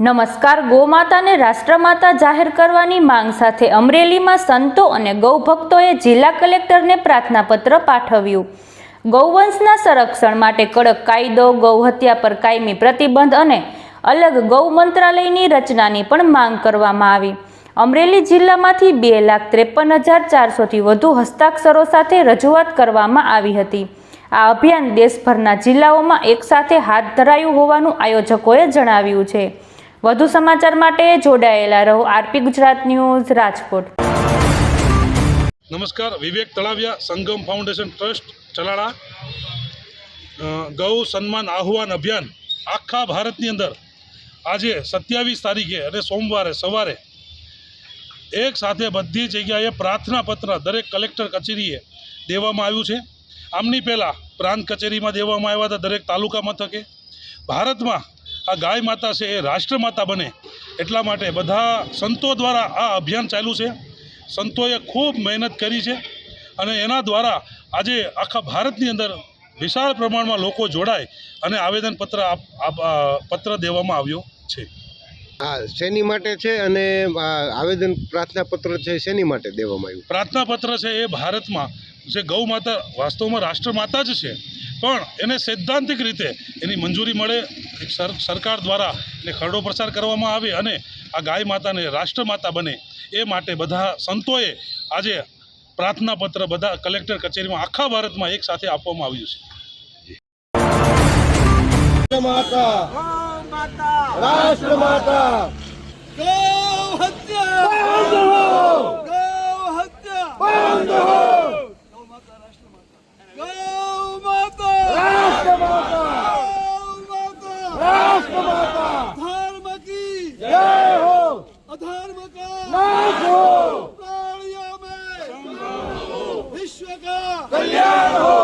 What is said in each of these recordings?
નમસ્કાર. ગૌમાતાને રાષ્ટ્રમાતા જાહેર કરવાની માંગ સાથે અમરેલીમાં સંતો અને ગૌભક્તોએ જિલ્લા કલેક્ટરને પ્રાર્થનાપત્ર પાઠવ્યું. ગૌવંશના સંરક્ષણ માટે કડક કાયદો, ગૌહત્યા પર કાયમી પ્રતિબંધ અને અલગ ગૌ મંત્રાલયની રચનાની પણ માંગ કરવામાં આવી. અમરેલી જિલ્લામાંથી 2,53,400થી વધુ હસ્તાક્ષરો સાથે રજૂઆત કરવામાં આવી હતી. આ અભિયાન દેશભરના જિલ્લાઓમાં એકસાથે હાથ ધરાયું હોવાનું આયોજકોએ જણાવ્યું છે. વધુ સમાચાર માટે જોડાયેલા રહો આરપી ગુજરાત ન્યૂઝ, રાજકોટ. નમસ્કાર. વિવેક તળાવિયા સંગમ ફાઉન્ડેશન ટ્રસ્ટ ચલાળા ગૌ સન્માન આહ્વાન અભિયાન આખા ભારતની અંદર આજે 27 તારીખે અને સોમવારે સવારે એક સાથે બધી જગ્યાએ પ્રાર્થના પત્ર દરેક કલેક્ટર કચેરીએ દેવામાં આવ્યું છે. આમની પહેલાં પ્રાંત કચેરીમાં દેવામાં આવ્યા હતા. દરેક તાલુકા મથકે ભારતમાં આ ગાય માતા છે એ રાષ્ટ્રમાતા બને એટલા માટે બધા સંતો દ્વારા આ અભિયાન ચાલ્યું છે. સંતોએ ખૂબ મહેનત કરી છે અને એના દ્વારા આજે આખા ભારતની અંદર વિશાળ પ્રમાણમાં લોકો જોડાય અને આવેદનપત્ર દેવામાં આવ્યો છે. હા, શેની માટે છે અને આવેદન પ્રાર્થના પત્ર છે શેની માટે દેવામાં આવ્યું? પ્રાર્થના પત્ર છે એ ભારતમાં જે ગૌ માતા વાસ્તવમાં રાષ્ટ્રમાતા જ છે, પણ એને સૈદ્ધાંતિક રીતે એની મંજૂરી મળે, સરકાર દ્વારા એને ખરડો પ્રચાર કરવામાં આવે અને આ ગાય માતાને રાષ્ટ્રમાતા બને એ માટે બધા સંતોએ આજે પ્રાર્થના પત્ર બધા કલેક્ટર કચેરીમાં આખા ભારતમાં એક સાથે આપવામાં આવ્યું છે. રાષ્ટ્રમાતા धर्म की जय हो, अधर्म का नाश हो, प्राणियों में विश्व का कल्याण हो.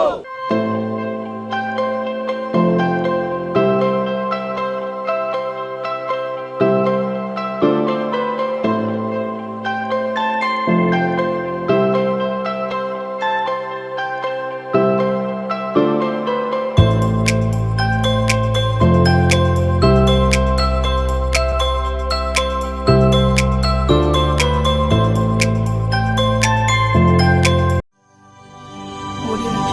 Audio